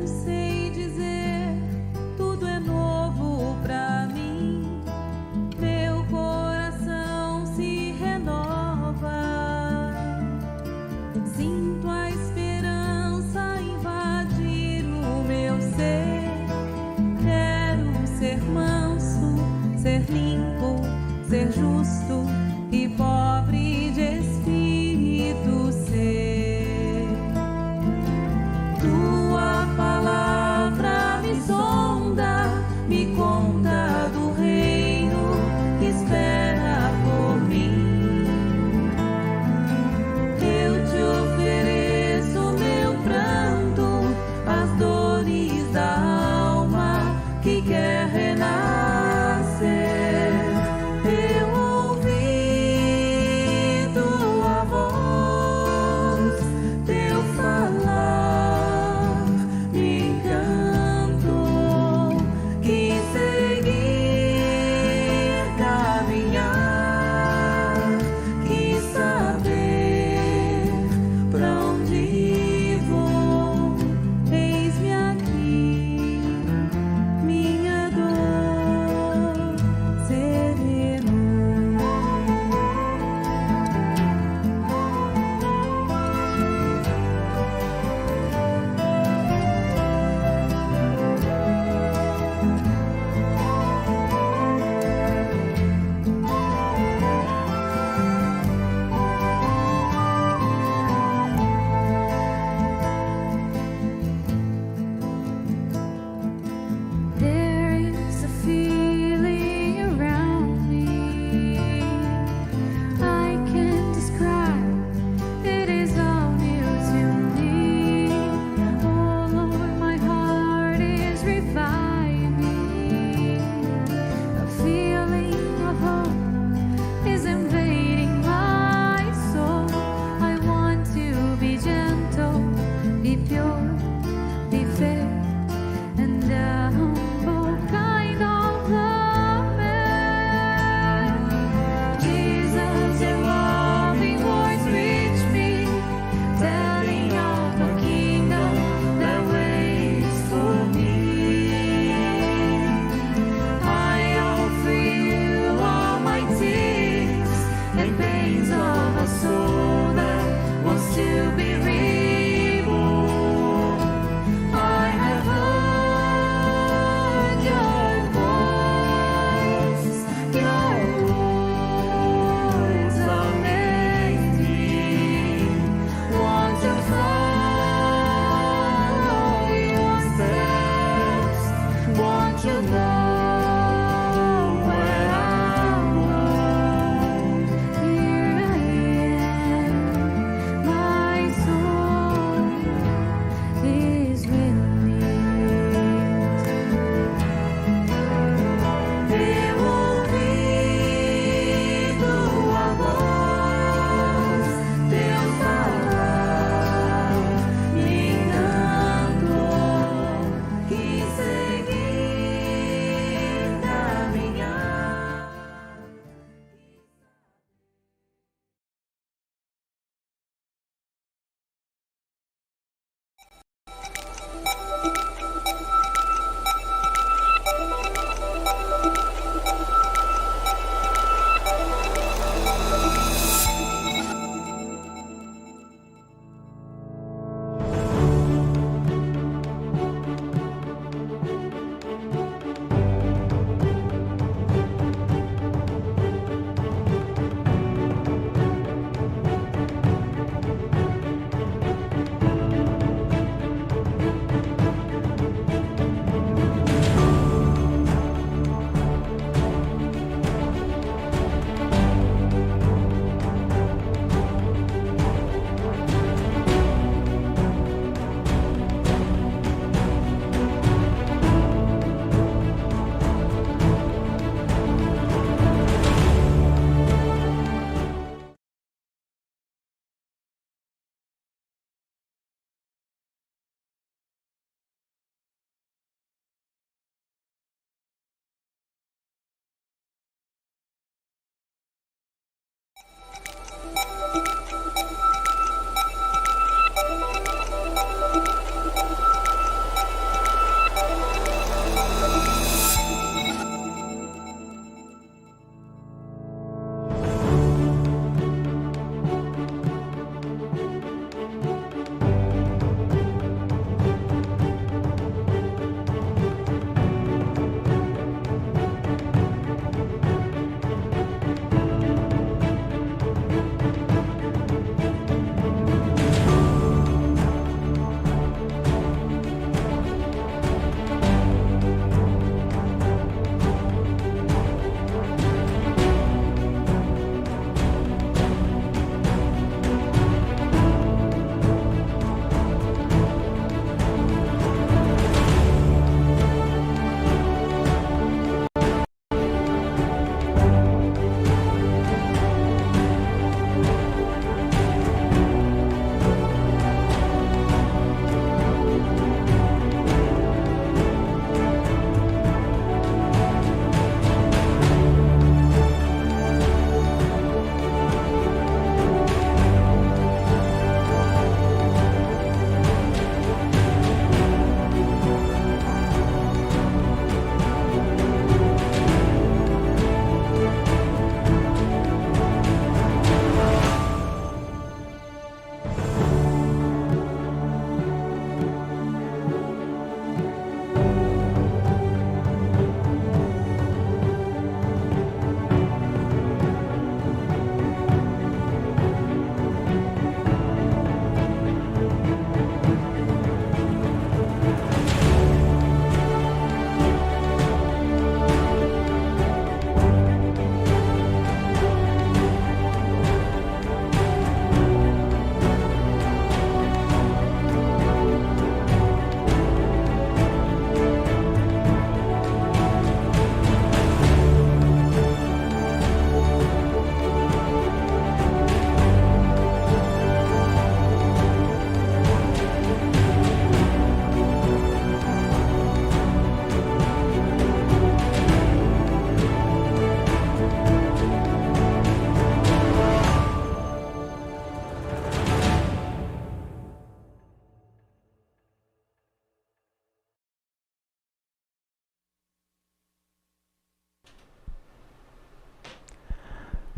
sei dizer, tudo é novo pra mim. Meu coração se renova. Sinto a esperança invadir o meu ser. Quero ser manso, ser limpo, ser justo e pobre de espírito ser. Tua palavra me sonda, me conta do reino que espera por mim. Eu te ofereço meu pranto, as dores da alma que quer renascer. Eu ouvi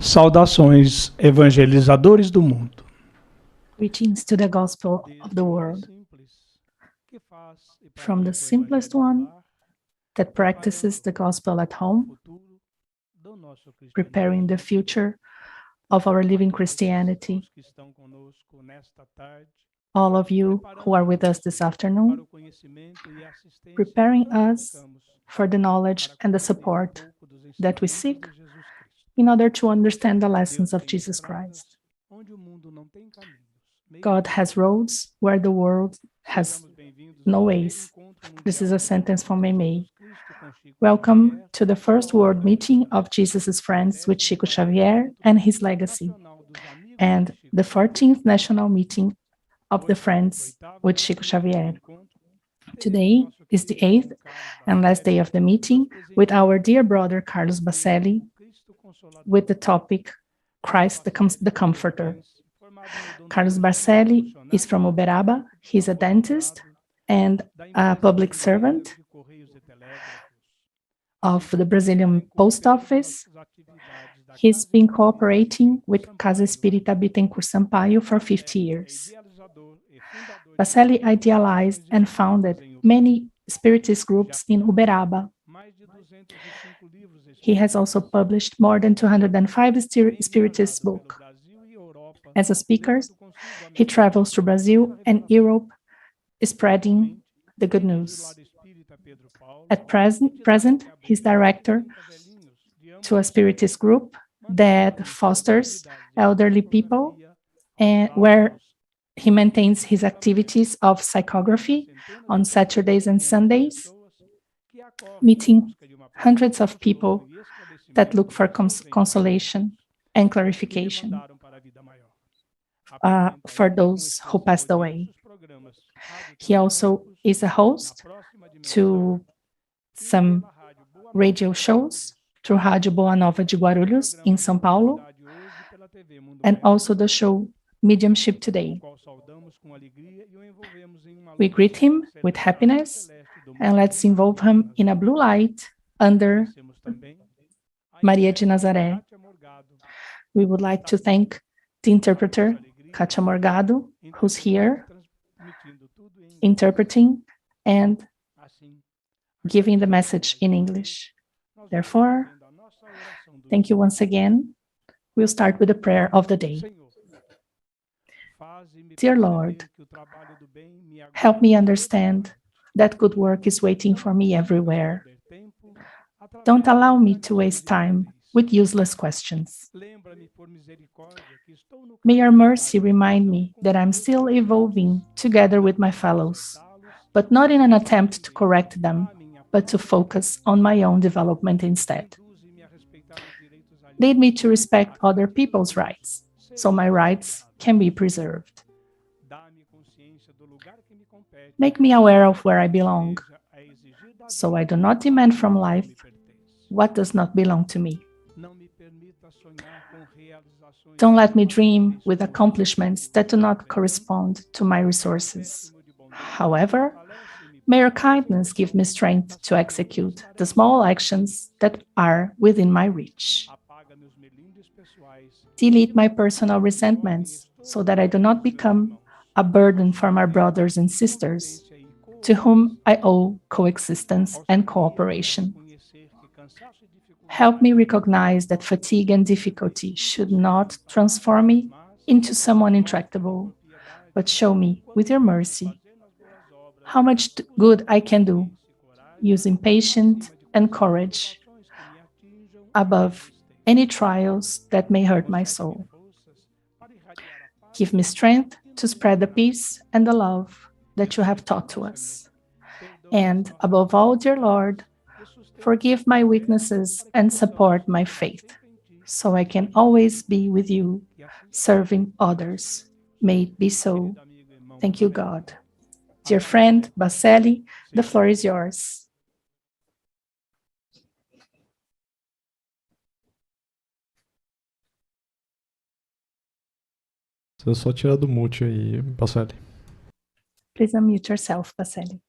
Saudações, evangelizadores do mundo. Greetings to the gospel of the world, from the simplest one that practices the gospel at home, preparing the future of our living Christianity. All of you who are with us this afternoon, preparing us for the knowledge and the support that we seek in order to understand the lessons of Jesus Christ. God has roads where the world has no ways. This is a sentence from Mei. Welcome to the first world meeting of Jesus' friends with Chico Xavier and his legacy, and the 14th national meeting of the friends with Chico Xavier. Today is the 8th and last day of the meeting with our dear brother Carlos Baccelli, with the topic Christ the Comforter. Carlos Baccelli is from Uberaba. He's a dentist and a public servant of the Brazilian Post Office. He's been cooperating with Casa Espírita Bittencourt Sampaio for 50 years. Baccelli idealized and founded many Spiritist groups in Uberaba. He has also published more than 205 Spiritist books. As a speaker, he travels to Brazil and Europe, spreading the good news. At present, he's director to a Spiritist group that fosters elderly people, and where he maintains his activities of psychography on Saturdays and Sundays, meeting hundreds of people that look for consolation and clarification for those who passed away. He also is a host to some radio shows through Rádio Boa Nova de Guarulhos in São Paulo, and also the show Mediumship Today. We greet him with happiness, and let's involve him in a blue light under Maria de Nazaré. We would like to thank the interpreter, Katia Morgado, who's here interpreting and giving the message in English. Therefore, thank you once again. We'll start with the prayer of the day. Dear Lord, help me understand that good work is waiting for me everywhere. Don't allow me to waste time with useless questions. May your mercy remind me that I'm still evolving together with my fellows, but not in an attempt to correct them, but to focus on my own development instead. Lead me to respect other people's rights, so my rights can be preserved. Make me aware of where I belong, so I do not demand from life what does not belong to me. Don't let me dream with accomplishments that do not correspond to my resources. However, may your kindness give me strength to execute the small actions that are within my reach. Delete my personal resentments so that I do not become a burden for my brothers and sisters, to whom I owe coexistence and cooperation. Help me recognize that fatigue and difficulty should not transform me into someone intractable, but show me, with your mercy, how much good I can do, using patience and courage above any trials that may hurt my soul. Give me strength to spread the peace and the love that you have taught to us. And above all, dear Lord, forgive my weaknesses and support my faith, so I can always be with you, serving others. May it be so. Thank you, God. Dear friend Baccelli, the floor is yours. Você só tirar do mute aí, Baccelli. Please unmute yourself, Baccelli.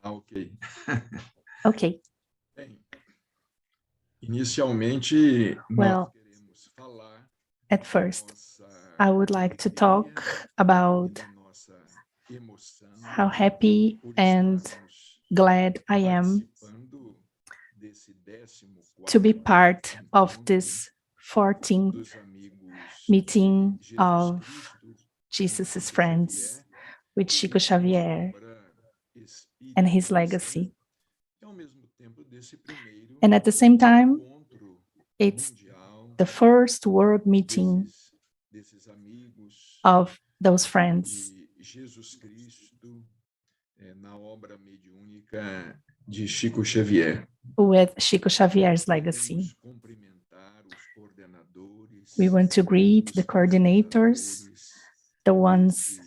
Ok. Okay, Bem, inicialmente, nós well, queremos falar at first, nossa I would like to alegria talk e about da nossa emoção how happy por and estarmos glad I am participando desse to be 14º part of encontro this 14th dos amigos meeting de Jesus of Cristo com Jesus's Chico friends Xavier with e Chico sua Xavier obra and his Spiritist, né? legacy. E ao mesmo tempo desse primeiro And at the same time, encontro it's mundial the first world meeting desses amigos of those friends de Jesus Cristo na obra mediúnica de Chico Xavier. with Chico Xavier's legacy. Queremos cumprimentar os coordenadores, We want to greet os the coordinators, coordenadores the ones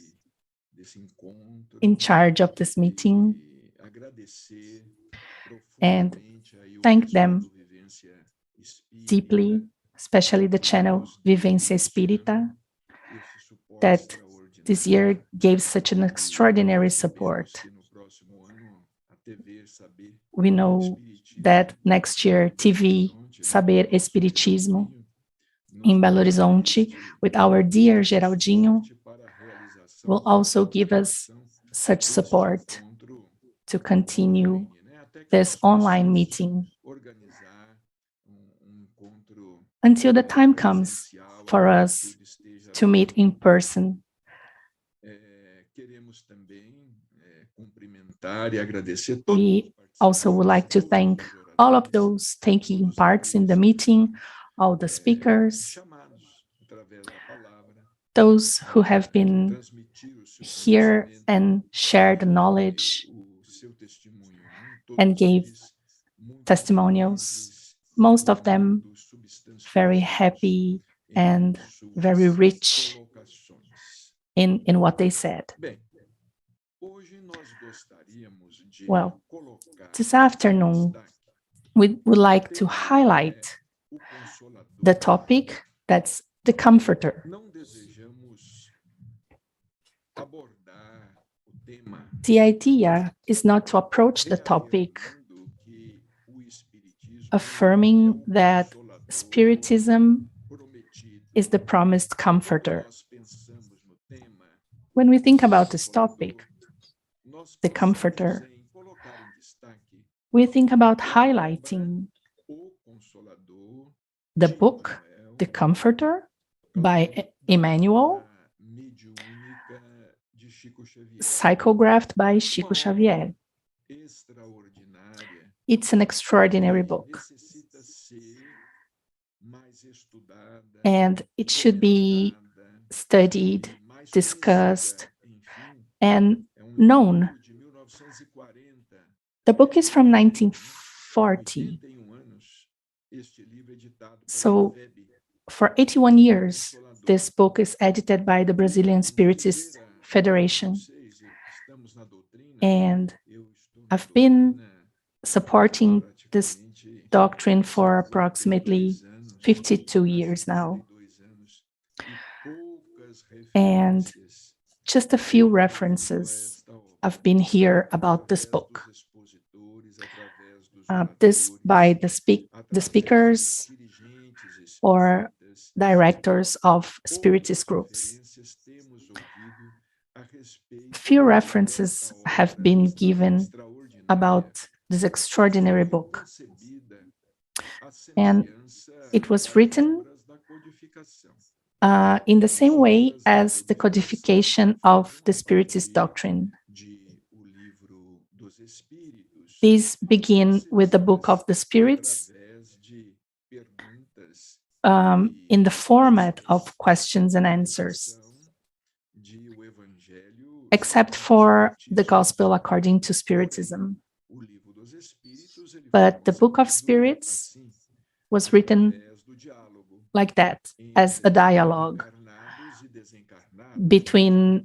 desse encontro in charge of this meeting, e agradecer and profundamente aí o thank pessoal them do Vivência Espírita deeply, especially the channel Vivência Espírita, esse suporte that extraordinário. this year gave such an extraordinary support. Sabemos que no próximo ano a TV Saber We know Espiritismo that next year, TV Saber Espiritismo in Belo Horizonte, with our dear Geraldinho, will also give us such support to continue this online meeting until the time comes for us to meet in person. We also would like to thank all of those taking parts in the meeting, all the speakers, those who have been here and shared knowledge and gave testimonials, most of them very happy and very rich in what they said. Well, this afternoon, we would like to highlight the topic that's the comforter. The idea is not to approach the topic affirming that Spiritism is the promised comforter. When we think about this topic, the comforter, we think about highlighting the book, The Comforter, by Emmanuel, psychographed by Chico Xavier. It's an extraordinary book, and it should be studied, discussed, and known. The book is from 1940. So for 81 years, this book is edited by the Brazilian Spiritist Federation. And I've been supporting this doctrine for approximately 52 years now. And just a few references have been here about this book. This by the speakers or directors of Spiritist groups. Few references have been given about this extraordinary book. And it was written in the same way as the codification of the Spiritist doctrine. These begin with the Book of the Spirits in the format of questions and answers, except for the Gospel according to Spiritism. But the Book of Spirits was written like that, as a dialogue between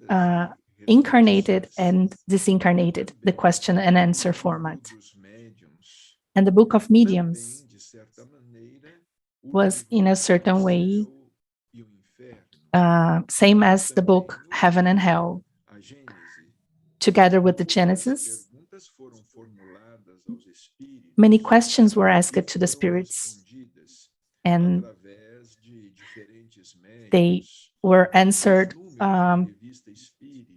incarnated and disincarnated, the question and answer format. And the Book of Mediums was, in a certain way, same as the book Heaven and Hell. Together with the Genesis, many questions were asked to the spirits, and they were answered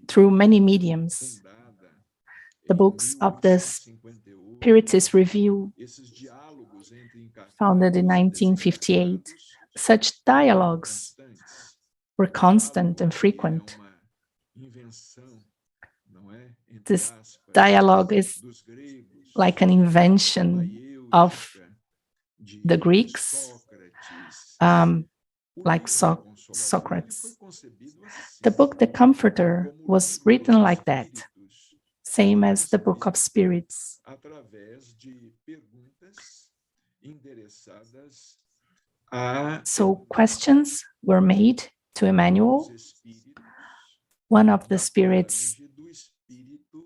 through many mediums. The books of the Spiritist Review, founded in 1958, such dialogues were constant and frequent. This dialogue is like an invention of the Greeks, like Socrates. The book, The Comforter, was written like that, same as the Book of Spirits. So questions were made to Emmanuel, one of the spirits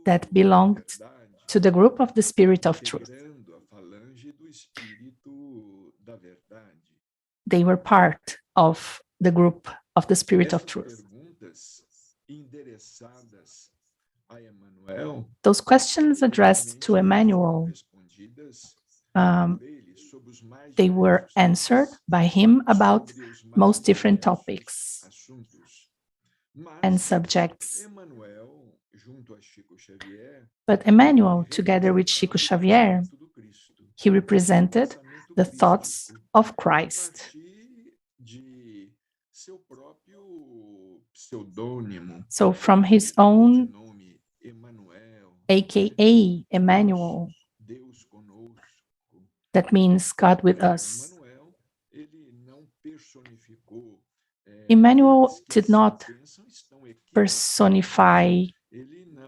that belonged to the group of the Spirit of Truth. They were part of the group of the Spirit of Truth. Those questions addressed to Emmanuel, they were answered by him about most different topics and subjects. But Emmanuel, together with Chico Xavier, he represented the thoughts of Christ. So from his own, aka Emmanuel, that means God with us. Emmanuel did not personify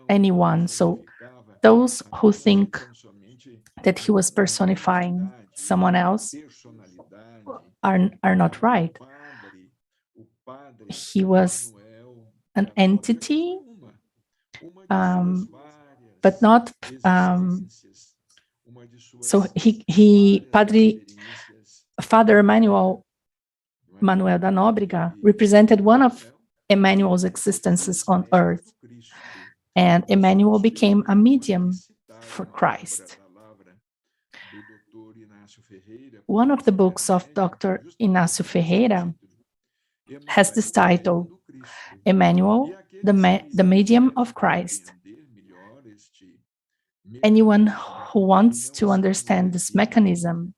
anyone. So those who think that he was personifying someone else are not right. He was an entity, but not. So Father Manuel da Nóbrega represented one of Emmanuel's existences on earth, and Emmanuel became a medium for Christ. One of the books of Dr. Inácio Ferreira has this title, Emmanuel, the Medium of Christ. Anyone who wants to understand this mechanism,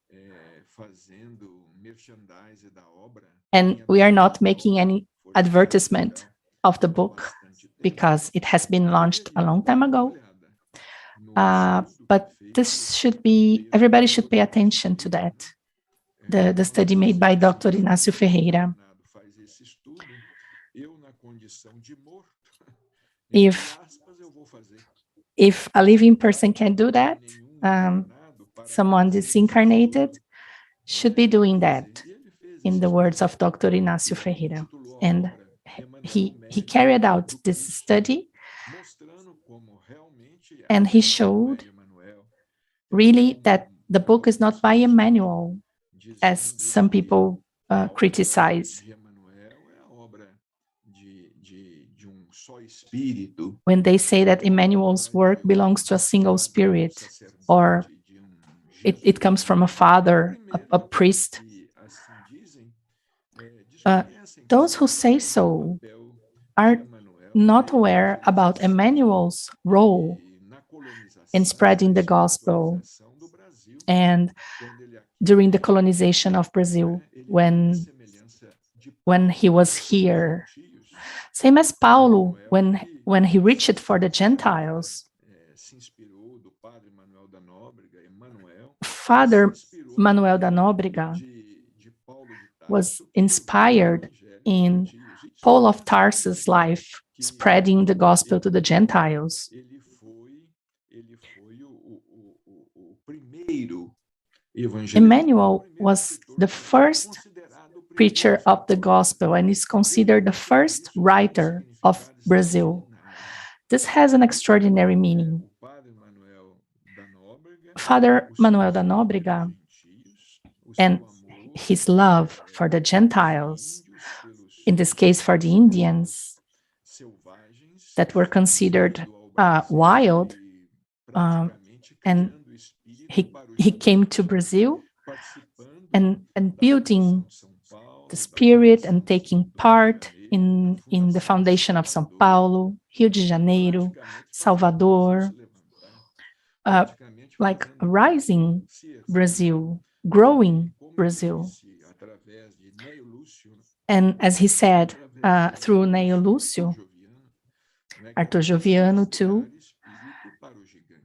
and we are not making any advertisement of the book because it has been launched a long time ago, but this should be, everybody should pay attention to that, the study made by Dr. Inácio Ferreira. If a living person can do that, someone disincarnated should be doing that, in the words of Dr. Inácio Ferreira. And he carried out this study, and he showed really that the book is not by Emmanuel, as some people criticize. When they say that Emmanuel's work belongs to a single spirit, or it comes from a father, a priest. Those who say so are not aware about Emmanuel's role in spreading the gospel and during the colonization of Brazil, when he was here. Same as Paulo, when he reached for the Gentiles. Father Manuel da Nóbrega was inspired in Paul of Tarsus' life, spreading the gospel to the Gentiles. Emmanuel was the first preacher of the gospel and is considered the first writer of Brazil. This has an extraordinary meaning. Father Manuel da Nóbrega and his love for the Gentiles, in this case for the Indians that were considered wild, and he came to Brazil and building the spirit and taking part in the foundation of São Paulo, Rio de Janeiro, Salvador, like rising Brazil, growing Brazil. And as he said, through Neo Lúcio, Arthur Joviano too,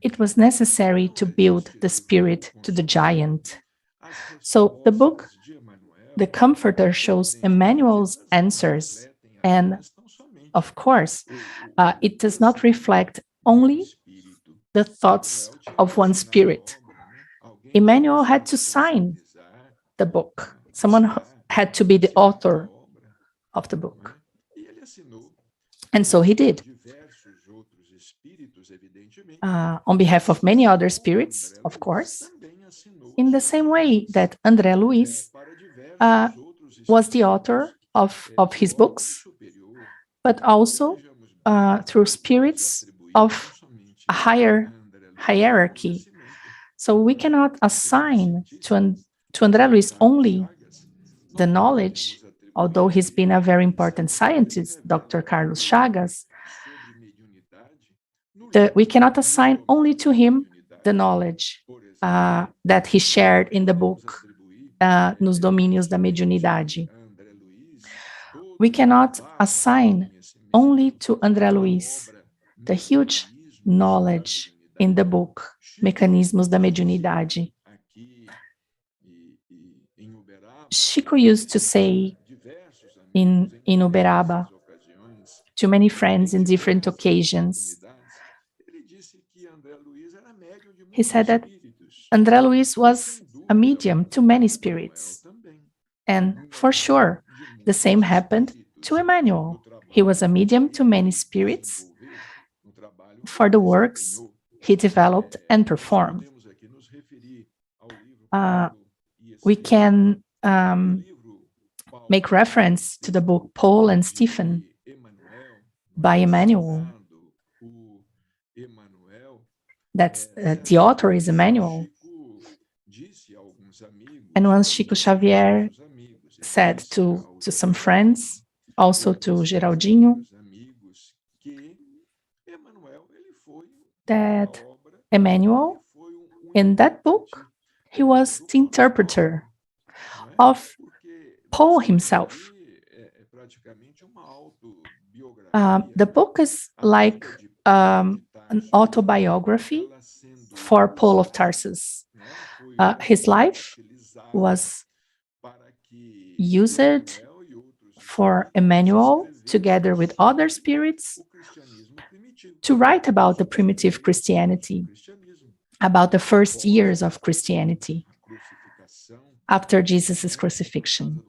it was necessary to build the spirit to the giant. So the book, The Comforter, shows Emmanuel's answers, and of course, it does not reflect only the thoughts of one spirit. Emmanuel had to sign the book. Someone had to be the author of the book. And so he did. On behalf of many other spirits, of course, in the same way that André Luiz was the author of his books, but also through spirits of a higher hierarchy. So we cannot assign to André Luiz only the knowledge, although he's been a very important scientist, Dr. Carlos Chagas. We cannot assign only to him the knowledge that he shared in the book, Nos Domínios da Mediunidade. We cannot assign only to André Luiz the huge knowledge in the book, Mecanismos da Mediunidade. Chico used to say in Uberaba to many friends in different occasions, he said that André Luiz was a medium to many spirits. And for sure, the same happened to Emmanuel. He was a medium to many spirits for the works he developed and performed. We can make reference to the book Paul and Stephen by Emmanuel. That's the author is Emmanuel. And once Chico Xavier said to some friends, also to Geraldinho, that Emmanuel, in that book, he was the interpreter of Paul himself. The book is like an autobiography for Paul of Tarsus. His life was used for Emmanuel, together with other spirits, to write about the primitive Christianity, about the first years of Christianity after Jesus' crucifixion.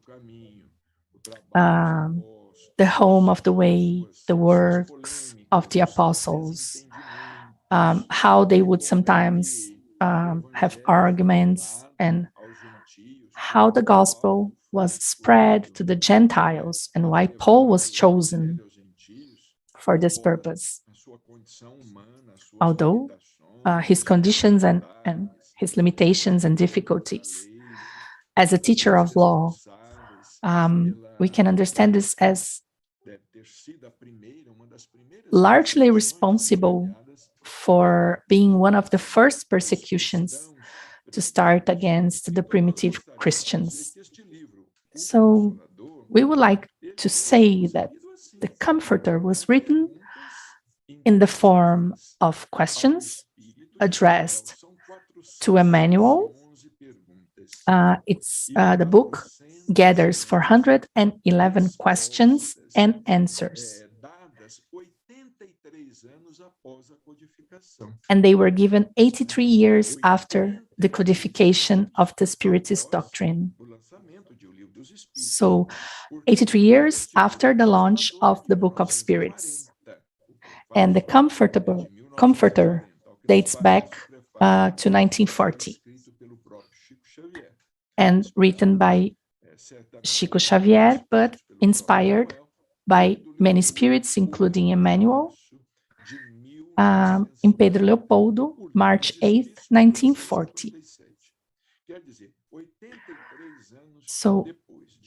The home of the way, the works of the apostles, how they would sometimes have arguments, and how the gospel was spread to the Gentiles and why Paul was chosen for this purpose. Although his conditions and his limitations and difficulties. As a teacher of law, we can understand this as largely responsible for being one of the first persecutions to start against the primitive Christians. So we would like to say that the Comforter was written in the form of questions addressed to Emmanuel. The book gathers 411 questions and answers. And they were given 83 years after the codification of the Spiritist doctrine. So 83 years after the launch of the Book of Spirits. And the Comforter dates back to 1940 and written by Chico Xavier, but inspired by many spirits, including Emmanuel, in Pedro Leopoldo, March 8th, 1940. So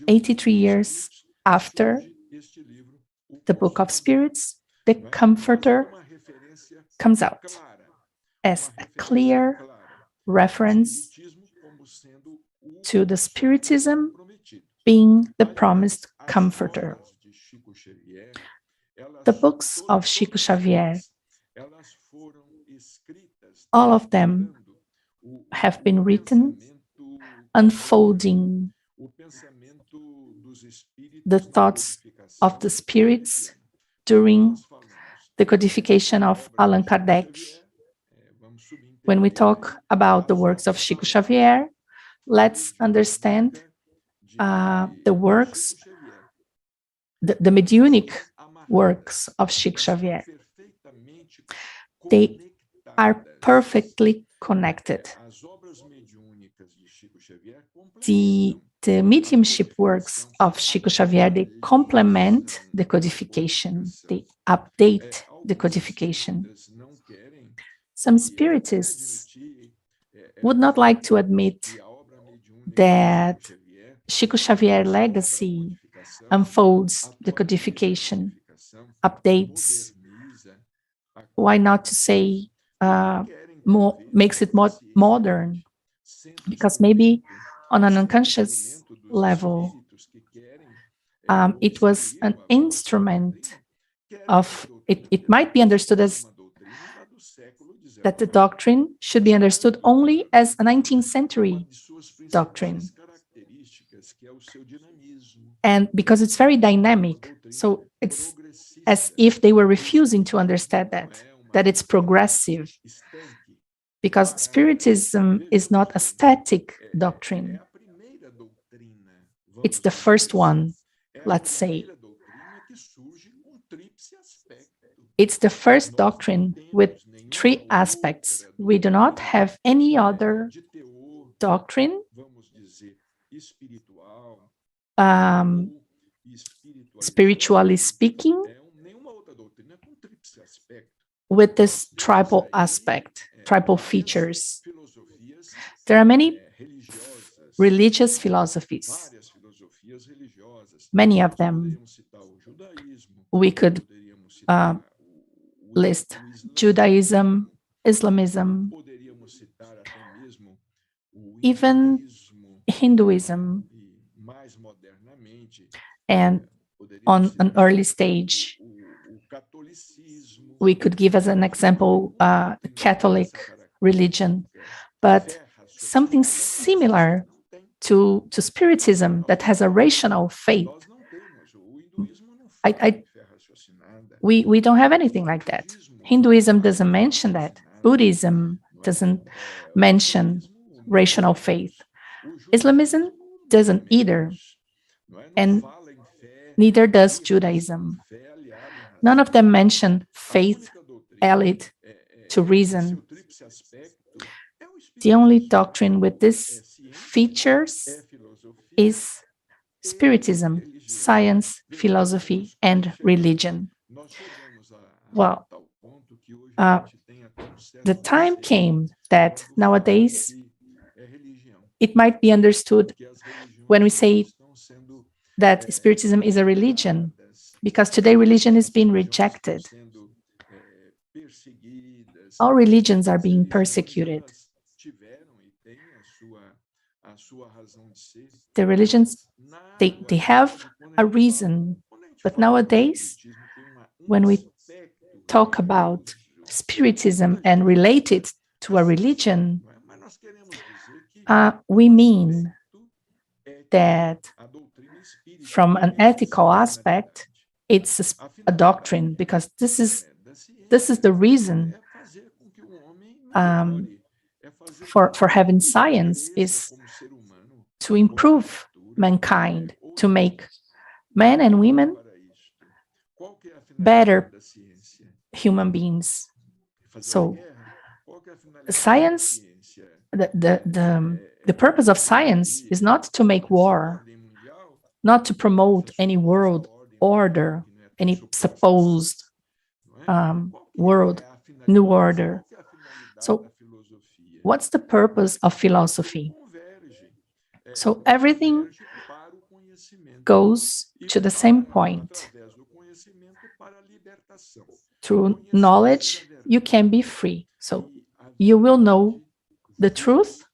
83 years after the Book of Spirits, the Comforter comes out as a clear reference to the Spiritism being the promised Comforter. The books of Chico Xavier, all of them have been written unfolding the thoughts of the spirits during the codification of Allan Kardec. When we talk about the works of Chico Xavier, let's understand the works, the mediunic works of Chico Xavier. They are perfectly connected. The mediumship works of Chico Xavier, they complement the codification, they update the codification. Some spiritists would not like to admit that Chico Xavier legacy unfolds the codification, updates, why not to say makes it more modern, because maybe on an unconscious level, it was an instrument of, it might be understood as that the doctrine should be understood only as a 19th century doctrine. And because it's very dynamic, so it's as if they were refusing to understand that it's progressive, because Spiritism is not a static doctrine. It's the first one, let's say. It's the first doctrine with 3 aspects. We do not have any other doctrine spiritually speaking with this tribal aspect, tribal features. There are many religious philosophies, many of them. We could list Judaism, Islamism, even Hinduism, and on an early stage, we could give as an example the Catholic religion, but something similar to Spiritism that has a rational faith. We don't have anything like that. Hinduism doesn't mention that. Buddhism doesn't mention rational faith. Islamism doesn't either, and neither does Judaism. None of them mention faith allied to reason. The only doctrine with these features is Spiritism, science, philosophy, and religion. Well, the time came that nowadays it might be understood when we say that Spiritism is a religion, because today religion is being rejected. All religions are being persecuted. The religions, they have a reason, but nowadays, when we talk about Spiritism and relate it to a religion, we mean that from an ethical aspect, it's a doctrine, because this is the reason for having science, is to improve mankind, to make men and women better human beings. So science, the purpose of science is not to make war, not to promote any world order, any supposed world new order. So what's the purpose of philosophy? So everything goes to the same point. Through knowledge, you can be free. So you will know the truth,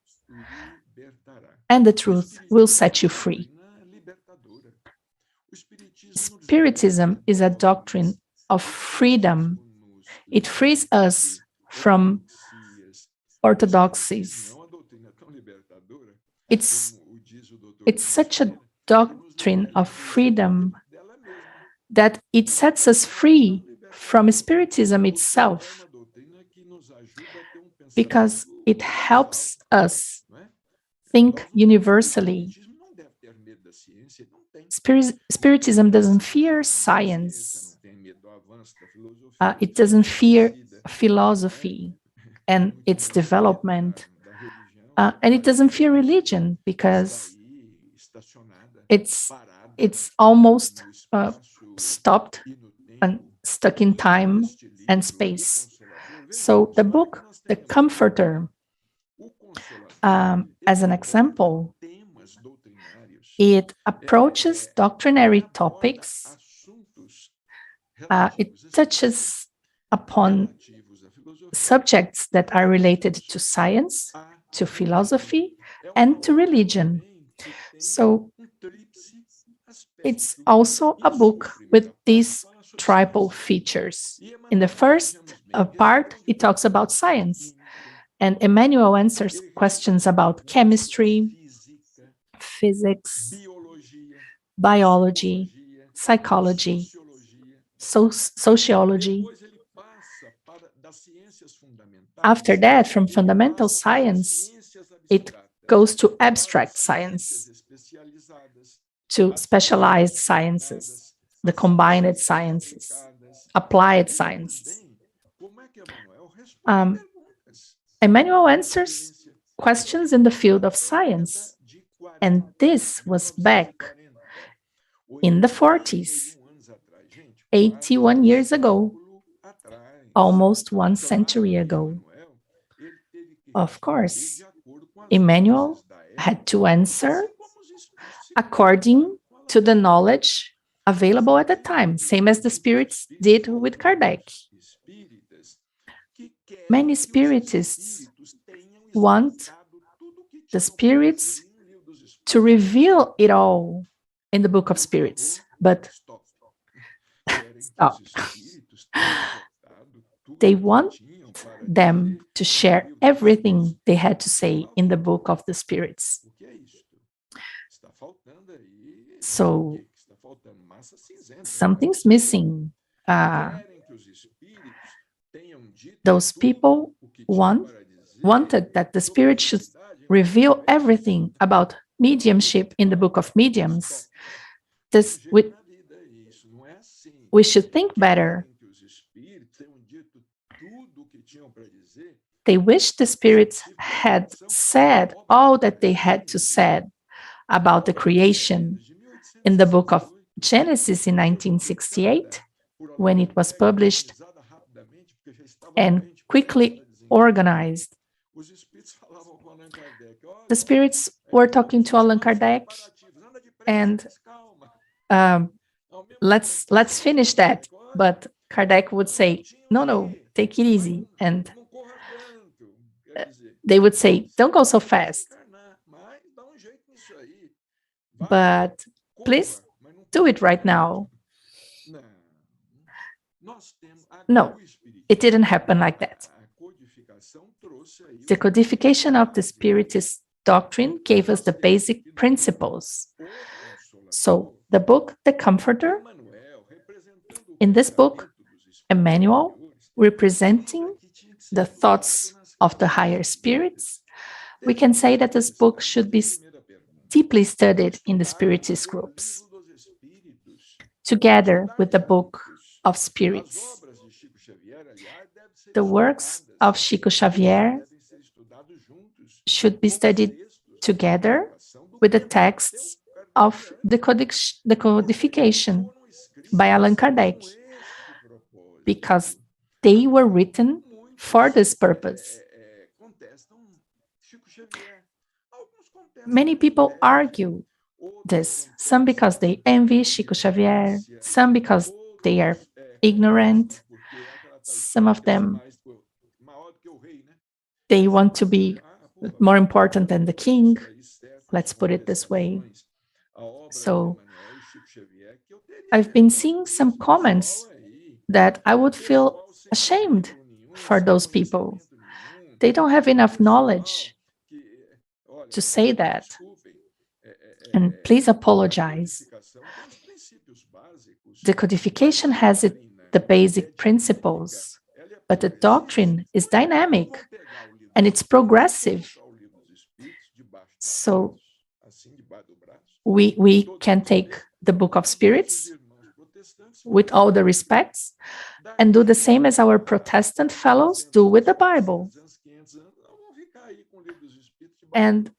and the truth will set you free. Spiritism is a doctrine of freedom. It frees us from orthodoxies. It's such a doctrine of freedom that it sets us free from Spiritism itself, because it helps us think universally. Spiritism doesn't fear science. It doesn't fear philosophy and its development. And it doesn't fear religion, because it's almost stopped and stuck in time and space. So the book, The Comforter, as an example, it approaches doctrinary topics. It touches upon subjects that are related to science, to philosophy, and to religion. So it's also a book with these triple features. In the first part, it talks about science, and Emmanuel answers questions about chemistry, physics, biology, psychology, sociology. After that, from fundamental science, it goes to abstract science, to specialized sciences, the combined sciences, applied sciences. Emmanuel answers questions in the field of science, and this was back in the 40s, 81 years ago, almost 1 century ago. Of course, Emmanuel had to answer according to the knowledge available at the time, same as the spirits did with Kardec. Many spiritists want the spirits to reveal it all in the Book of Spirits, but stop. They want them to share everything they had to say in the Book of the Spirits. So something's missing. Those people wanted that the Spirit should reveal everything about mediumship in the Book of Mediums. We should think better. They wish the spirits had said all that they had to say about the creation in the book of Genesis in 1968, when it was published and quickly organized. The spirits were talking to Allan Kardec, and let's finish that. But Kardec would say, no, take it easy. And they would say, don't go so fast. But please do it right now. No, it didn't happen like that. The codification of the Spiritist doctrine gave us the basic principles. So the book, The Comforter, in this book, Emmanuel, representing the thoughts of the higher spirits, we can say that this book should be deeply studied in the Spiritist groups, together with the Book of Spirits. The works of Chico Xavier should be studied together with the texts of the codification by Allan Kardec, because they were written for this purpose. Many people argue this, some because they envy Chico Xavier, some because they are ignorant, some of them, they want to be more important than the king, let's put it this way. So I've been seeing some comments that I would feel ashamed for those people. They don't have enough knowledge to say that. And please apologize. The codification has the basic principles, but the doctrine is dynamic and it's progressive. So we can take the Book of Spirits with all the respects and do the same as our Protestant fellows do with the Bible. And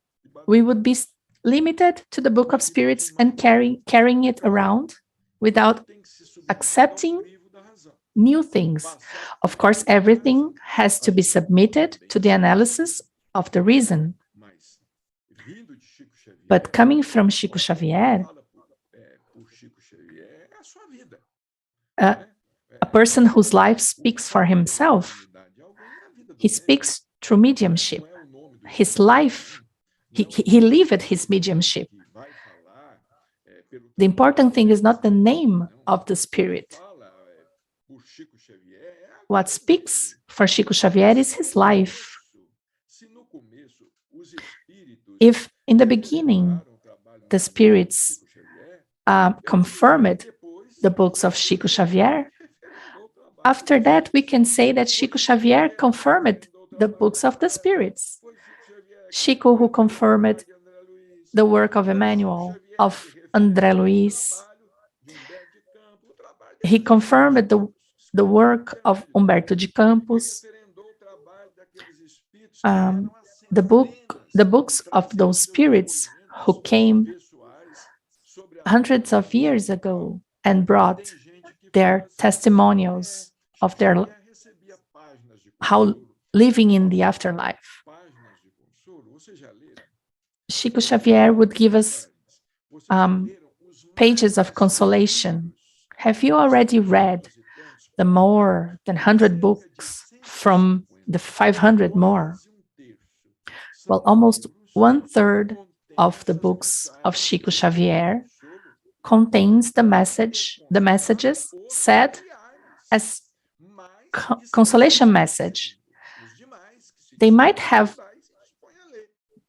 we would be limited to the Book of Spirits and carrying it around without accepting new things. Of course, everything has to be submitted to the analysis of the reason. But coming from Chico Xavier, a person whose life speaks for himself, he speaks through mediumship. His life, he lived his mediumship. The important thing is not the name of the spirit. What speaks for Chico Xavier is his life. If in the beginning the spirits confirmed the books of Chico Xavier, after that we can say that Chico Xavier confirmed the books of the spirits. Chico, who confirmed the work of Emmanuel, of André Luiz, he confirmed the work of Humberto de Campos. The books of those spirits who came hundreds of years ago and brought their testimonials of their how living in the afterlife. Chico Xavier would give us pages of consolation. Have you already read the more than 100 books from the 500 more? Well, almost 1/3 of the books of Chico Xavier contains the messages said as consolation message. They might have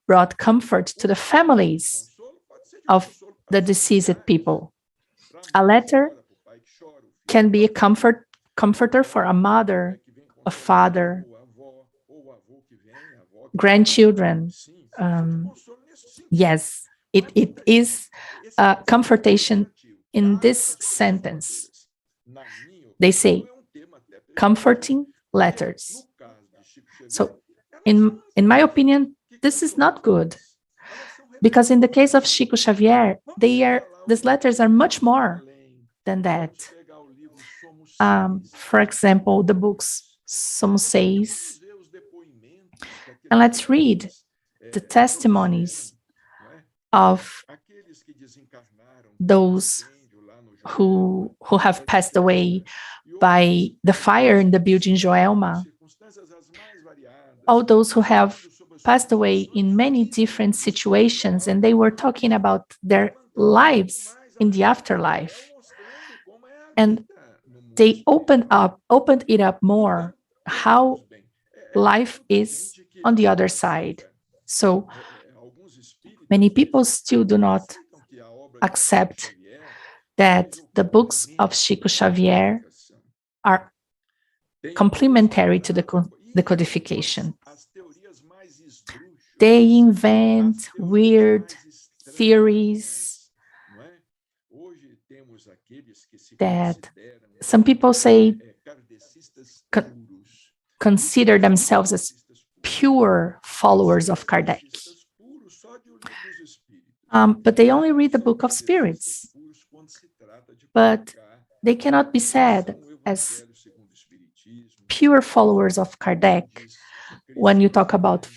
brought comfort to the families of the deceased people. A letter can be a comforter for a mother, a father, grandchildren. Yes, it is a comfortation in this sentence. They say, comforting letters. So, in my opinion, this is not good. Because in the case of Chico Xavier, these letters are much more than that. For example, the books Somos Seis. And let's read the testimonies of those who have passed away by the fire in the building Joelma. All those who have passed away in many different situations, and they were talking about their lives in the afterlife. And they opened it up more, how life is on the other side. So many people still do not accept that the books of Chico Xavier are complementary to the codification. They invent weird theories that some people say consider themselves as pure followers of Kardec. But they only read the Book of Spirits. But they cannot be said as pure followers of Kardec, when you talk about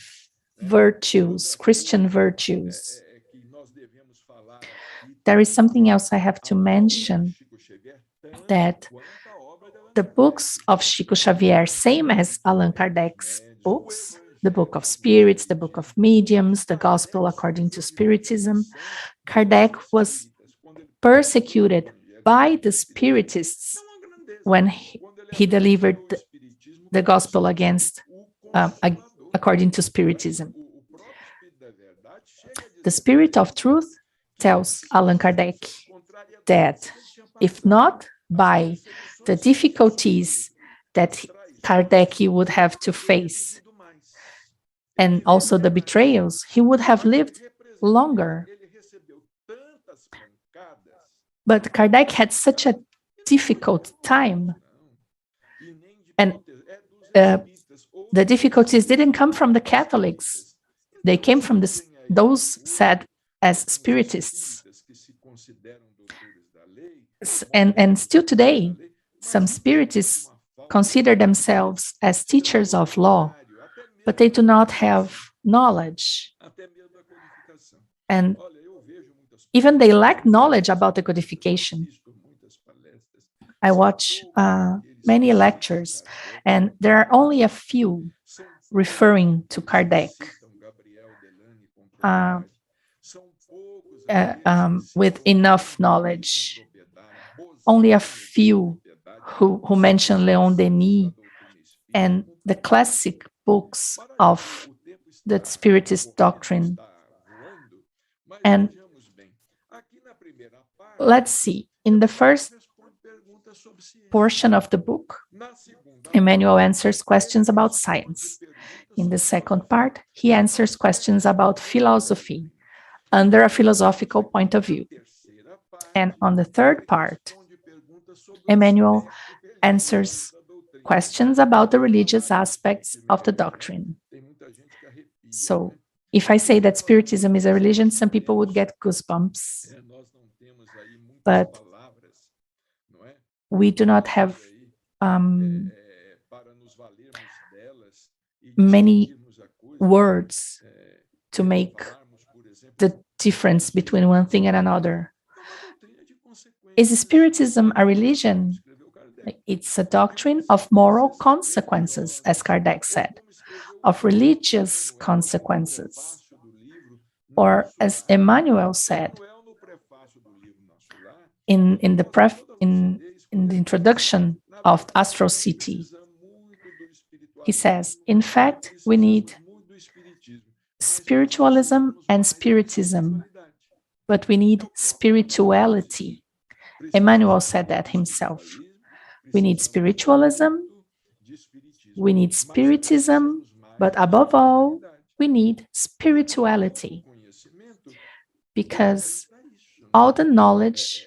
virtues, Christian virtues, there is something else I have to mention, that the books of Chico Xavier, same as Allan Kardec's books, the Book of Spirits, the Book of Mediums, the Gospel according to Spiritism, Kardec was persecuted by the Spiritists when he delivered the Gospel according to Spiritism. The Spirit of Truth tells Allan Kardec that if not by the difficulties that Kardec would have to face, and also the betrayals, he would have lived longer. But Kardec had such a difficult time, and the difficulties didn't come from the Catholics. They came from those said as Spiritists. And still today, some Spiritists consider themselves as teachers of law, but they do not have knowledge. And even they lack knowledge about the codification. I watch many lectures, and there are only a few referring to Kardec with enough knowledge. Only a few who mention Leon Denis and the classic books of the Spiritist doctrine. And let's see, in the first portion of the book, Emmanuel answers questions about science. In the second part, he answers questions about philosophy under a philosophical point of view. And on the third part, Emmanuel answers questions about the religious aspects of the doctrine. So if I say that Spiritism is a religion, some people would get goosebumps. But we do not have many words to make the difference between one thing and another. Is Spiritism a religion? It's a doctrine of moral consequences, as Kardec said, of religious consequences. Or as Emmanuel said in the introduction of Astral City, he says, in fact, we need spiritualism and spiritism, but we need spirituality. Emmanuel said that himself. We need spiritualism, we need spiritism, but above all, we need spirituality, because all the knowledge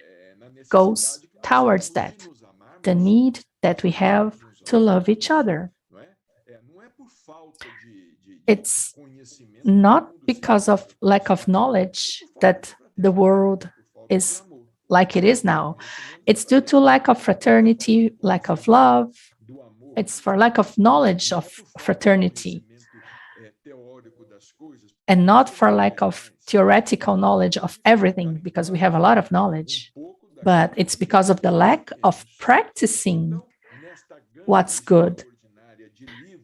goes towards that, the need that we have to love each other. It's not because of lack of knowledge that the world is like it is now. It's due to lack of fraternity, lack of love. It's for lack of knowledge of fraternity, and not for lack of theoretical knowledge of everything, because we have a lot of knowledge, but it's because of the lack of practicing what's good.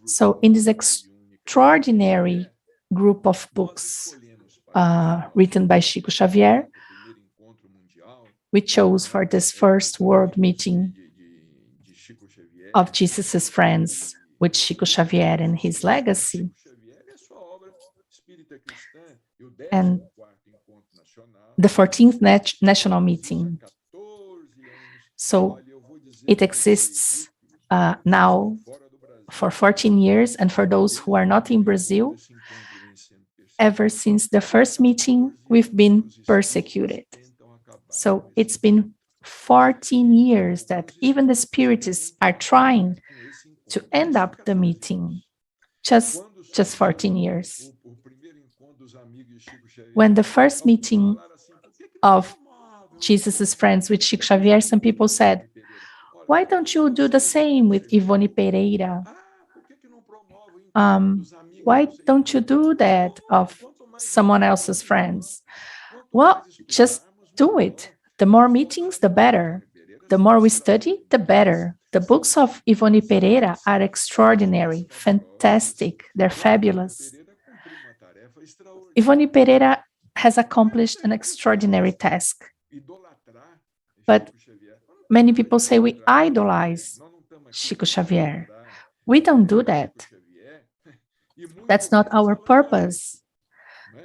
So in this extraordinary group of books written by Chico Xavier, we chose for this first world meeting of Jesus's friends with Chico Xavier and his legacy, and the 14th national meeting. So it exists now for 14 years, and for those who are not in Brazil, ever since the first meeting, we've been persecuted. So it's been 14 years that even the Spiritists are trying to end up the meeting. Just 14 years. When the first meeting of Jesus's friends with Chico Xavier, some people said, Why don't you do the same with Ivone Pereira? Why don't you do that of someone else's friends? Well, just do it. The more meetings, the better. The more we study, the better. The books of Ivone Pereira are extraordinary, fantastic, they're fabulous. Ivone Pereira has accomplished an extraordinary task. But many people say we idolize Chico Xavier. We don't do that. That's not our purpose.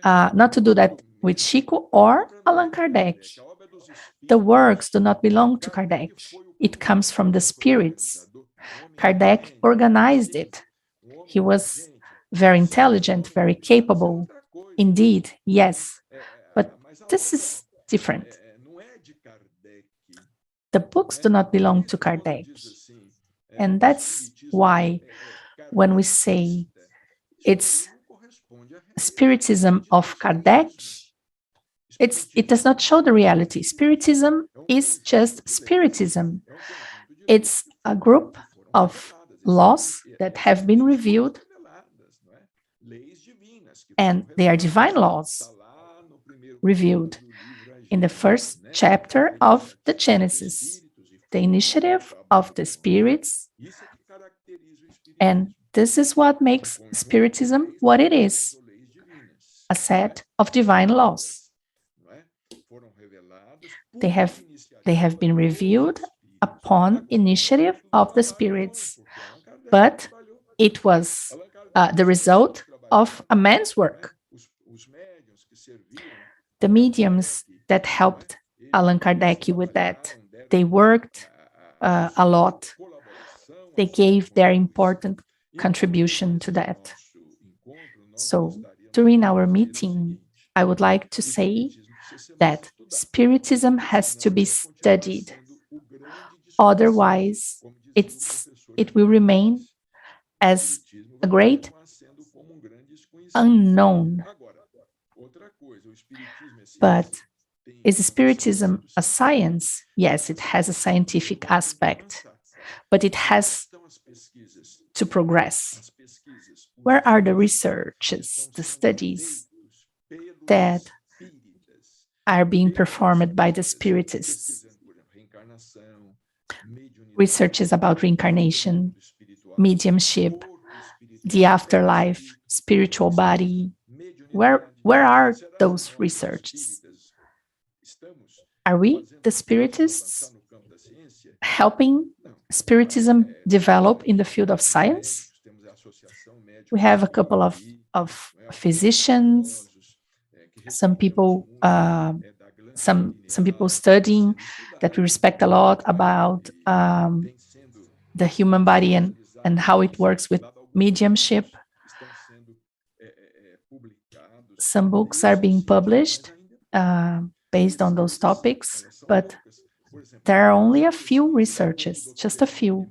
Not to do that with Chico or Allan Kardec. The works do not belong to Kardec. It comes from the spirits. Kardec organized it. He was very intelligent, very capable. Indeed, yes. But this is different. The books do not belong to Kardec. And that's why when we say it's Spiritism of Kardec, it does not show the reality. Spiritism is just Spiritism. It's a group of laws that have been revealed, and they are divine laws revealed in the first chapter of the Genesis, the initiative of the spirits, and this is what makes Spiritism what it is, a set of divine laws. They have been revealed upon initiative of the spirits, but it was the result of a man's work. The mediums that helped Allan Kardec with that, they worked a lot. They gave their important contribution to that. So during our meeting, I would like to say that Spiritism has to be studied. Otherwise, it will remain as a great unknown. But is Spiritism a science? Yes, it has a scientific aspect, but it has to progress. Where are the researches, the studies that are being performed by the Spiritists? Researches about reincarnation, mediumship, the afterlife, spiritual body. Where are those researches? Are we, the Spiritists, helping Spiritism develop in the field of science? We have a couple of physicians, some people studying that we respect a lot about the human body and how it works with mediumship. Some books are being published based on those topics, but there are only a few researches, just a few.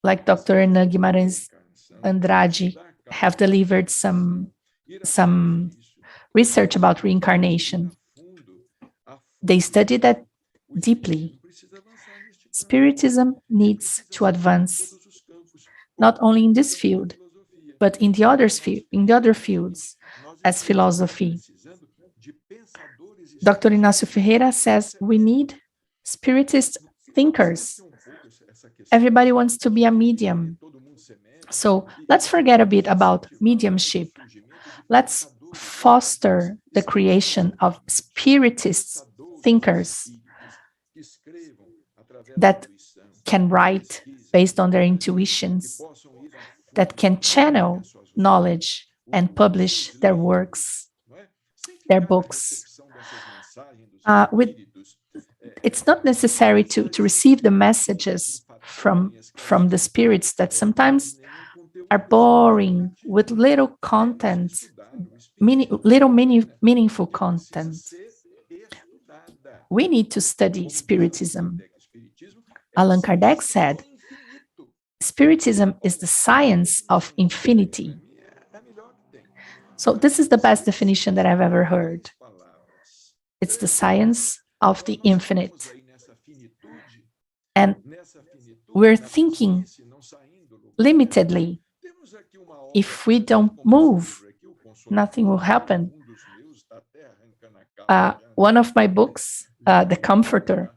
Like Dr. Hernan Guimarães Andrade have delivered some research about reincarnation. They study that deeply. Spiritism needs to advance not only in this field, but in the other fields, as philosophy. Dr. Inácio Ferreira says we need Spiritist thinkers. Everybody wants to be a medium. So let's forget a bit about mediumship. Let's foster the creation of Spiritist thinkers that can write based on their intuitions, that can channel knowledge and publish their works, their books. It's not necessary to receive the messages from the spirits that sometimes are boring with little content, meaningful content. We need to study Spiritism. Allan Kardec said, Spiritism is the science of infinity. So this is the best definition that I've ever heard. It's the science of the infinite. And we're thinking limitedly. If we don't move, nothing will happen. One of my books, The Comforter,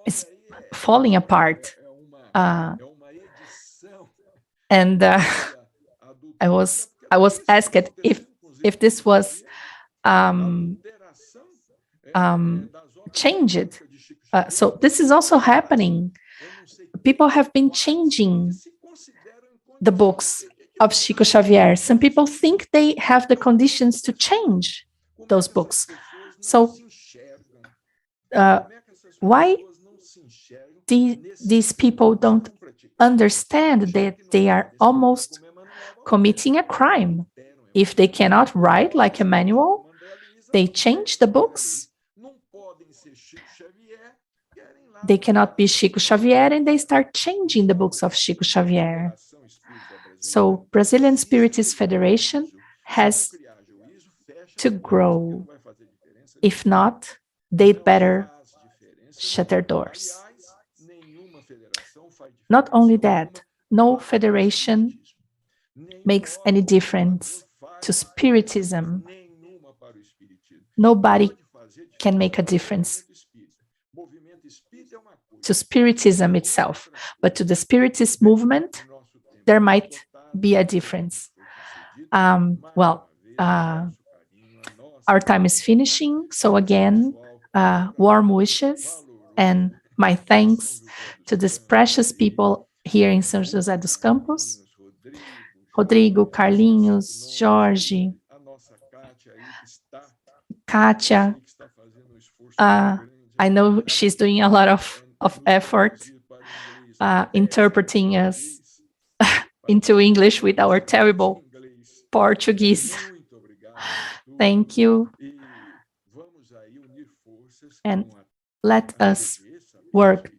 is falling apart. And I was asked if this was changed. So this is also happening. People have been changing the books of Chico Xavier. Some people think they have the conditions to change those books. So why these people don't understand that they are almost committing a crime? If they cannot write like a manual, they change the books. They cannot be Chico Xavier, and they start changing the books of Chico Xavier. So Brazilian Spiritist Federation has to grow. If not, they'd better shut their doors. Not only that, no federation makes any difference to Spiritism. Nobody can make a difference to Spiritism itself, but to the Spiritist movement, there might be a difference. Our time is finishing, so again, warm wishes and my thanks to these precious people here in São José dos Campos. Rodrigo, Carlinhos, Jorge, Kátia. I know she's doing a lot of effort interpreting us into English with our terrible Portuguese. Thank you. And let us work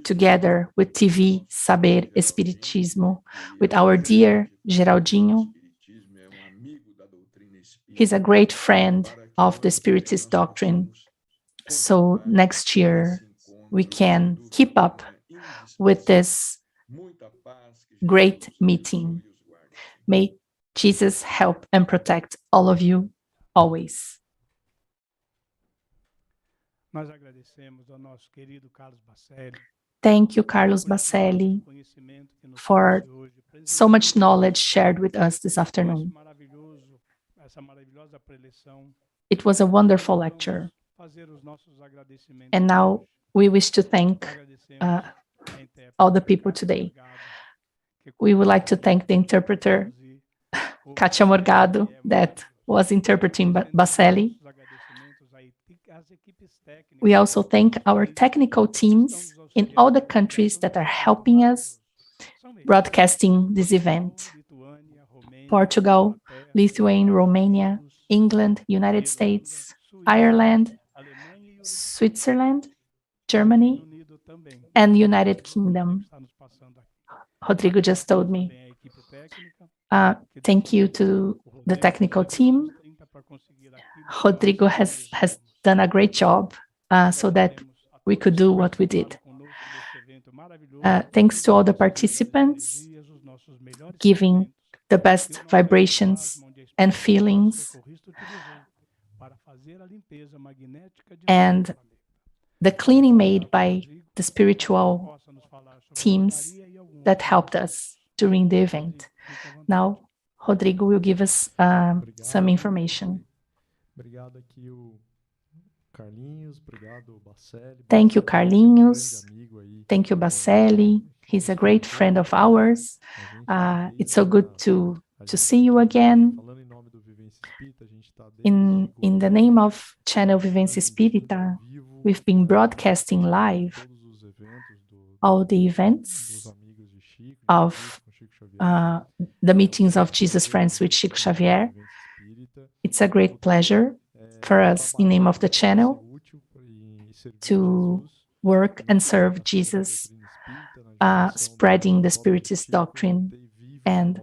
together with TV Saber Espiritismo, with our dear Geraldinho. He's a great friend of the Spiritist doctrine. So next year, we can keep up with this great meeting. May Jesus help and protect all of you always. Nós agradecemos ao nosso querido Carlos Baccelli. Thank you, Carlos Baccelli, for so much knowledge shared with us this afternoon. It was a wonderful lecture. And now we wish to thank all the people today. We would like to thank the interpreter, Kátia Morgado, that was interpreting Baccelli. We also thank our technical teams in all the countries that are helping us broadcasting this event. Portugal, Lithuania, Romania, England, United States, Ireland, Switzerland, Germany, and United Kingdom. Rodrigo just told me. Thank you to the technical team. Rodrigo has done a great job so that we could do what we did. Thanks to all the participants, giving the best vibrations and feelings, and the cleaning made by the spiritual teams that helped us during the event. Now, Rodrigo will give us some information. Thank you, Carlinhos. Thank you, Baccelli. He's a great friend of ours. It's so good to see you again. In the name of Channel Vivência Espírita, we've been broadcasting live all the events of the meetings of Jesus Friends with Chico Xavier. It's a great pleasure for us, in name of the channel, to work and serve Jesus, spreading the Spiritist doctrine and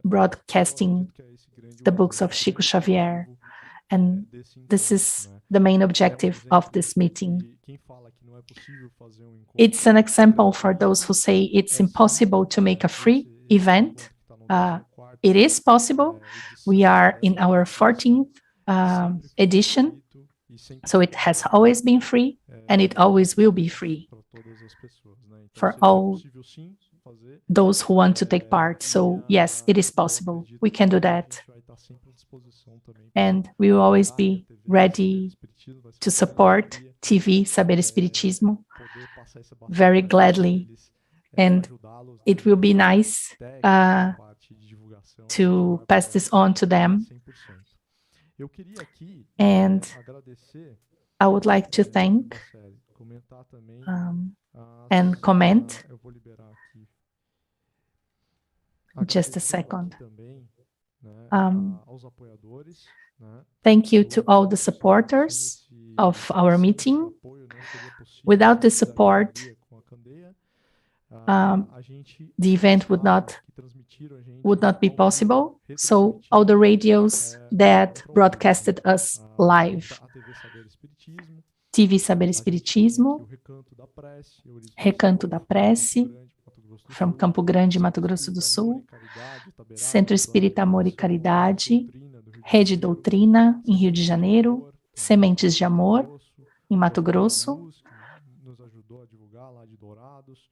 broadcasting the books of Chico Xavier. And this is the main objective of this meeting. It's an example for those who say it's impossible to make a free event. It is possible. We are in our 14th edition, so it has always been free, and it always will be free for all those who want to take part. So yes, it is possible. We can do that. And we will always be ready to support TV Saber Espiritismo very gladly. And it will be nice to pass this on to them. And I would like to thank and comment. Just a second. Thank you to all the supporters of our meeting. Without the support, the event would not be possible. So all the radios that broadcasted us live, TV Saber Espiritismo, Recanto da Prece, from Campo Grande, Mato Grosso do Sul, Centro Espírita Amor e Caridade, Rede Doutrina, em Rio de Janeiro, Sementes de Amor, em Mato Grosso,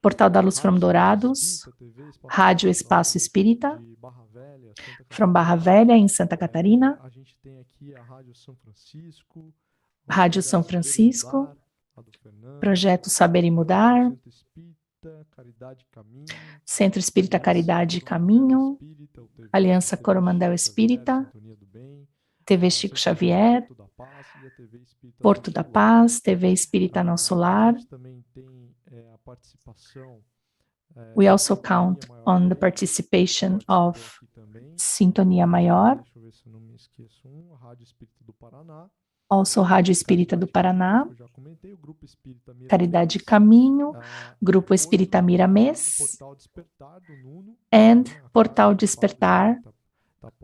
Portal da Luz from Dourados, Rádio Espaço Espírita, from Barra Velha, em Santa Catarina, Rádio São Francisco, Projeto Saber e Mudar, Centro Espírita Caridade e Caminho, Aliança Coromandel Espírita, TV Chico Xavier, Porto da Paz, TV Espírita Nosso Lar. We also count on the participation of Sintonia Maior, also Rádio Espírita do Paraná, Caridade e Caminho, Grupo Espírita Miramês, and Portal Despertar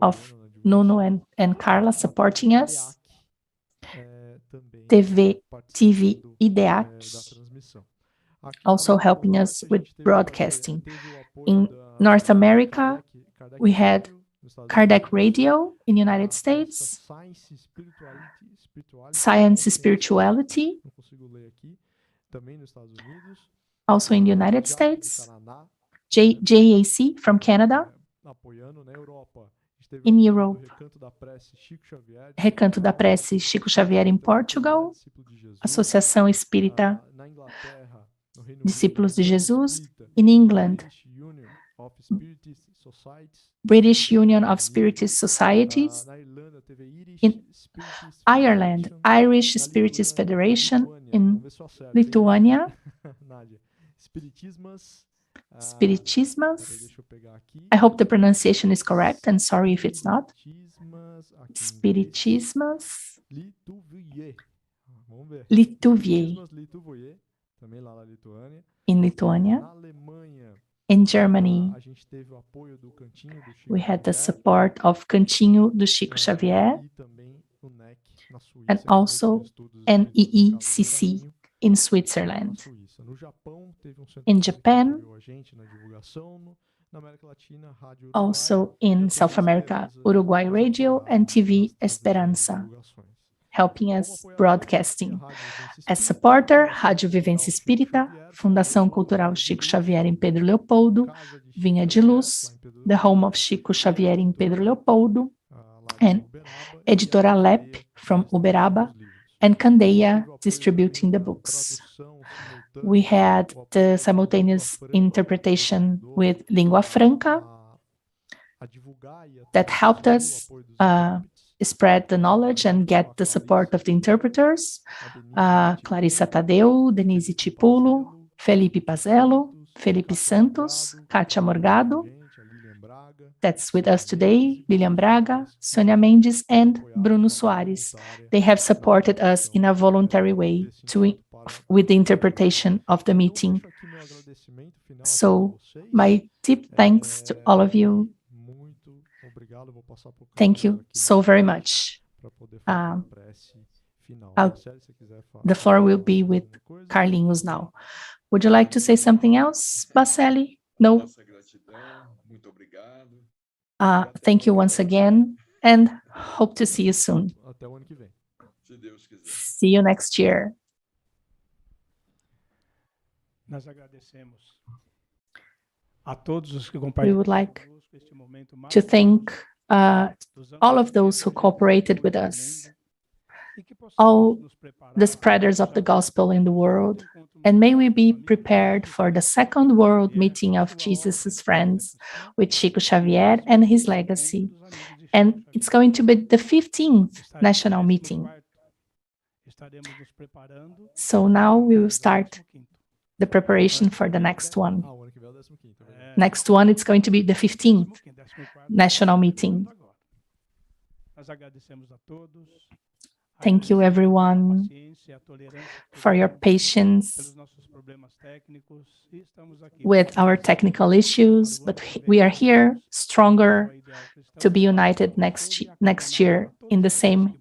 of Nuno and Carla supporting us, TV IDEAC, also helping us with broadcasting. In North America, we had Kardec Radio in the United States, Science Spirituality, also in the United States, JAC from Canada, in Europe, Recanto da Prece Chico Xavier in Portugal, Associação Espírita Discípulos de Jesus in England, British Union of Spiritist Societies, in Ireland, Irish Spiritist Federation in Lithuania, Spiritismas. I hope the pronunciation is correct, and sorry if it's not. Spiritismas. Lituvier. In Lithuania. In Germany, we had the support of Cantinho do Chico Xavier and also NEECC in Switzerland. In Japan, also in South America, Uruguay Radio and TV Esperança, helping us broadcasting. As supporter, Rádio Vivência Espírita, Fundação Cultural Chico Xavier em Pedro Leopoldo, Vinha de Luz, The Home of Chico Xavier em Pedro Leopoldo, and Editora LEP from Uberaba, and Candeia distributing the books. We had the simultaneous interpretation with Língua Franca that helped us spread the knowledge and get the support of the interpreters. Clarissa Tadeu, Denise Tipulo, Felipe Pazello, Felipe Santos, Kátia Morgado, that's with us today, Lilian Braga, Sonia Mendes, and Bruno Soares. They have supported us in a voluntary way with the interpretation of the meeting. So my deep thanks to all of you. Thank you so very much. The floor will be with Carlinhos now. Would you like to say something else, Baccelli? No? Nossa gratidão, muito obrigado. Thank you once again, and hope to see you soon. Até o ano que vem. Se Deus quiser. See you next year. Nós agradecemos a todos os que We compartilharam would like conosco este momento to thank dos anos all of de those who vida cooperated with tremenda, us, e que possamos all nos preparar the spreaders of the para gospel in the world, outro encontro and may we be amigo, prepared for the second world meeting of Jesus' friends with Chico Xavier and his legacy. And it's going to be the 15th national meeting. Estaremos nos preparando So now we will start 15º. the preparation for the next one. Ah, o ano que vem é o 15º. É, Next one, it's going to be the 15th 15º, 14º, national meeting. agora. Nós agradecemos a todos. Thank you, Agradecemos a everyone, paciência, a tolerância que for your tivemos patience pelos nossos problemas técnicos, e estamos aqui with our technical issues, but we are here stronger to be united next year in the same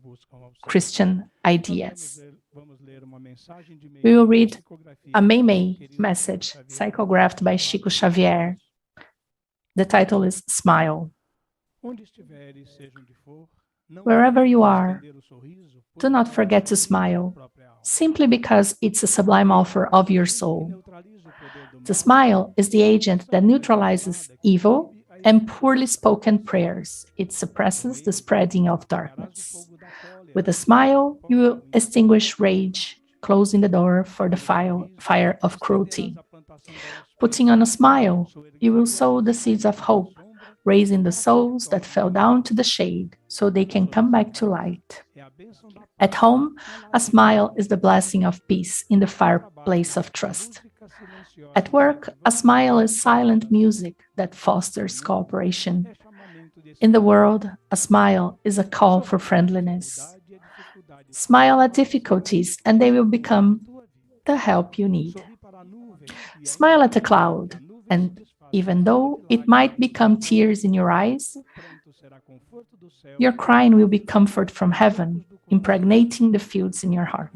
Christian ideas. Vamos ler uma mensagem de We will read psicografia a do Meimei querido message Xavier. psychographed by Chico Xavier. The title is Smile. Onde estiveres, seja onde for, não Wherever you deixe de are, estender o sorriso, pois do not é forget to a smile, própria alma. simply because it's a sublime offer of your soul. Neutraliza o poder do The mal, smile is the agent that neutralizes evil and poorly spoken prayers. It suppresses the spreading of darkness. With a smile, you will extinguish rage, closing the door for the fire of cruelty. Putting on a smile, you will sow the seeds of hope, raising the souls that fell down to the shade so they can come back to light. At home, a smile is the blessing of peace in the fireplace of trust. At work, a smile is silent music that fosters cooperation. In the world, a smile is a call for friendliness. Smile at difficulties, and they will become the help you need. Smile at a cloud, and even though it might become tears in your eyes, your crying will be comfort from heaven, impregnating the fields in your heart.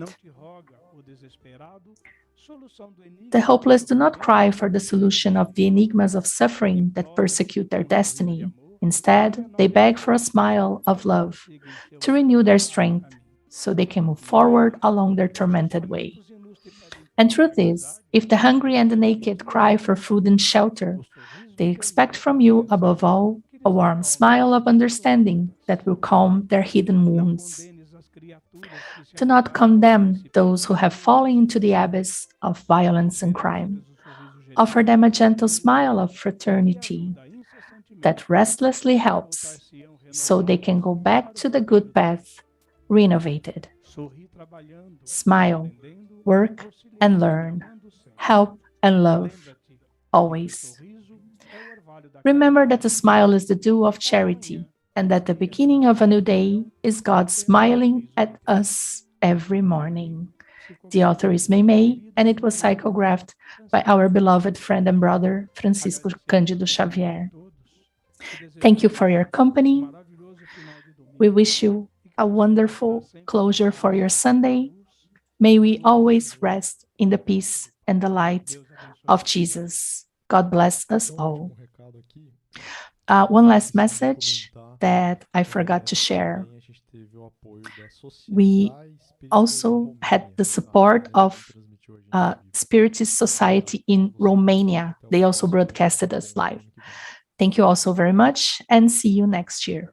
The hopeless do not cry for the solution of the enigmas of suffering that persecute their destiny. Instead, they beg for a smile of love to renew their strength so they can move forward along their tormented way. And truth is, if the hungry and the naked cry for food and shelter, they expect from you, above all, a warm smile of understanding that will calm their hidden wounds. Do not condemn those who have fallen into the abyss of violence and crime. Offer them a gentle smile of fraternity that restlessly helps so they can go back to the good path, renovated. Smile, work and learn, help and love, always. Remember that a smile is the dew of charity, and that the beginning of a new day is God smiling at us every morning. The author is Meimei, and it was psychographed by our beloved friend and brother, Francisco Cândido Xavier. Thank you for your company. We wish you a wonderful closure for your Sunday. May we always rest in the peace and the light of Jesus. God bless us all. One last message that I forgot to share. We also had the support of Spiritist Society in Romania. They also broadcasted us live. Thank you all so very much, and see you next year.